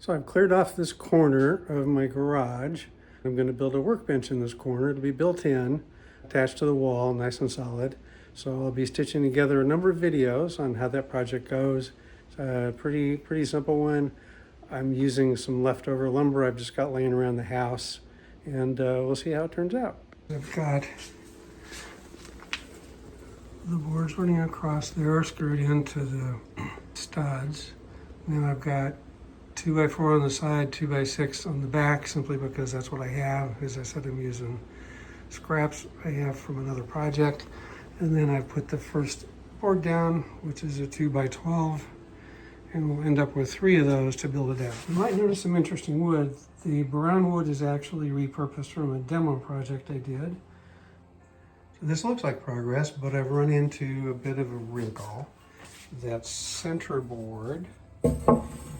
So I've cleared off this corner of my garage. I'm going to build a workbench in this corner. It'll be built in, attached to the wall, nice and solid. So I'll be stitching together a number of videos on how that project goes. It's a pretty simple one. I'm using some leftover lumber I've just got laying around the house, and we'll see how it turns out. I've got the boards running across there, screwed into the studs. And then I've got 2x4 on the side, 2x6 on the back, simply because that's what I have. As I said, I'm using scraps I have from another project. And then I put the first board down, which is a 2x12, and we'll end up with 3 of those to build it out. You might notice some interesting wood. The brown wood is actually repurposed from a demo project I did. So this looks like progress, but I've run into a bit of a wrinkle. That center board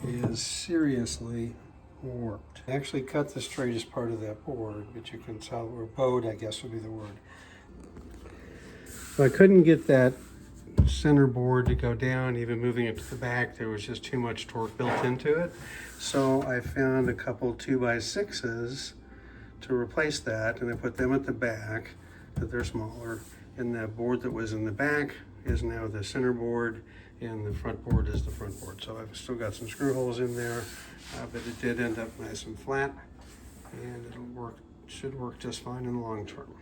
is seriously warped. I actually cut the straightest part of that board, but you can tell, or bowed I guess would be the word. So I couldn't get that center board to go down, even moving it to the back. There was just too much torque built into it. So I found a couple 2x6s to replace that, and I put them at the back, but they're smaller. And the board that was in the back is now the center board, and the front board is the front board. So I've still got some screw holes in there, but it did end up nice and flat, and it'll work, should work just fine in the long term.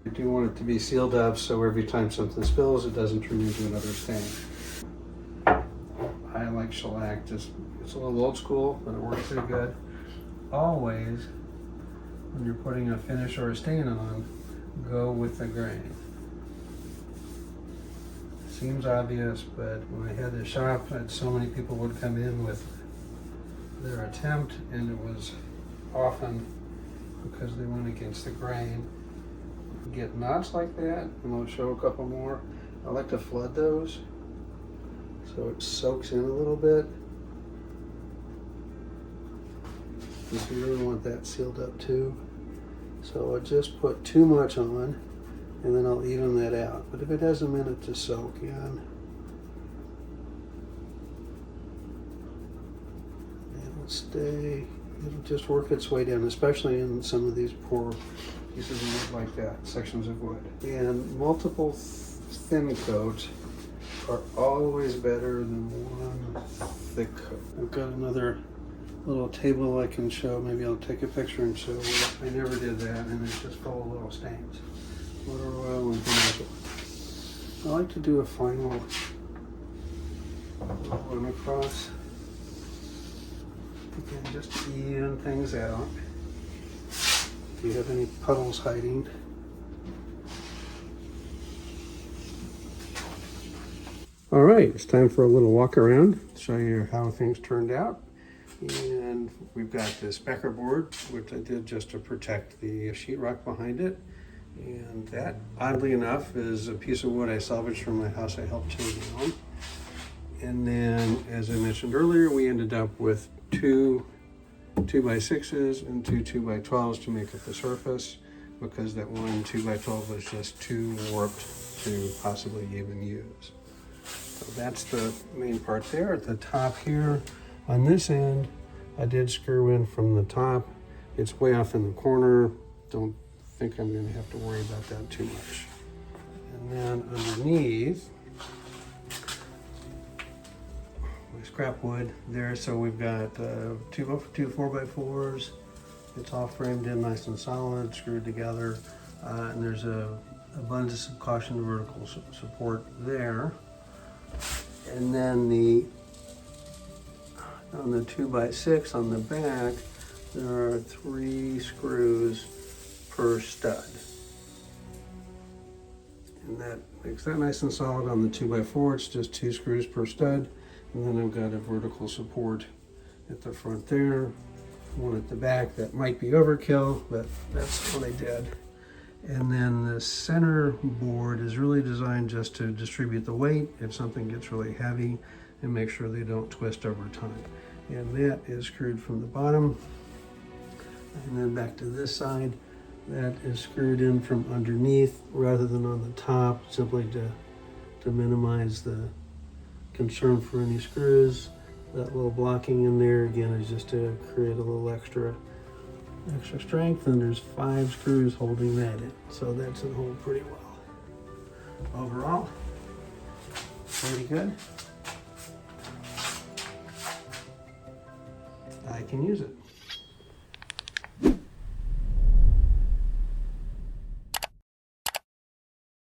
I do want it to be sealed up so every time something spills, it doesn't turn into another stain. I like shellac, just it's a little old school, but it works pretty good. Always, when you're putting a finish or a stain on, go with the grain. Seems obvious, but when I had the shop, so many people would come in with their attempt, and it was often because they went against the grain. Get knots like that, and I'll show a couple more. I like to flood those so it soaks in a little bit, because you really want that sealed up too. So I just put too much on, and then I'll even that out. But if it has a minute to soak in, it'll stay, it'll just work its way down, especially in some of these poor pieces of wood like that, sections of wood. And multiple thin coats are always better than one thick coat. I've got another little table I can show. Maybe I'll take a picture and show. I never did that, and it's just full of little stains. Motor oil and vinegar. I like to do a final run across. Again, just to even things out. Do you have any puddles hiding? All right, it's time for a little walk around, show you how things turned out. And we've got this Becker board, which I did just to protect the sheetrock behind it. And that, oddly enough, is a piece of wood I salvaged from my house I helped tear down. And then, as I mentioned earlier, we ended up with 2 2x6s and 2 2x12s to make up the surface, because that one 2x12 was just too warped to possibly even use. So that's the main part there. At the top here, on this end, I did screw in from the top. It's way off in the corner. Don't think I'm going to have to worry about that too much. And then underneath, my scrap wood there. So we've got two 4x4s. It's all framed in nice and solid, screwed together. And there's a abundance of caution vertical support there. And then on the 2x6 on the back, there are 3 screws per stud. And that makes that nice and solid. On the 2x4, it's just 2 screws per stud. And then I've got a vertical support at the front there, one at the back. That might be overkill, but that's what I did. And then the center board is really designed just to distribute the weight if something gets really heavy, and make sure they don't twist over time. And that is screwed from the bottom. And then back to this side, that is screwed in from underneath rather than on the top, simply to minimize the concern for any screws. That little blocking in there again is just to create a little extra strength, and there's 5 screws holding that in, so that's in hold pretty well. Overall, pretty good. I can use it.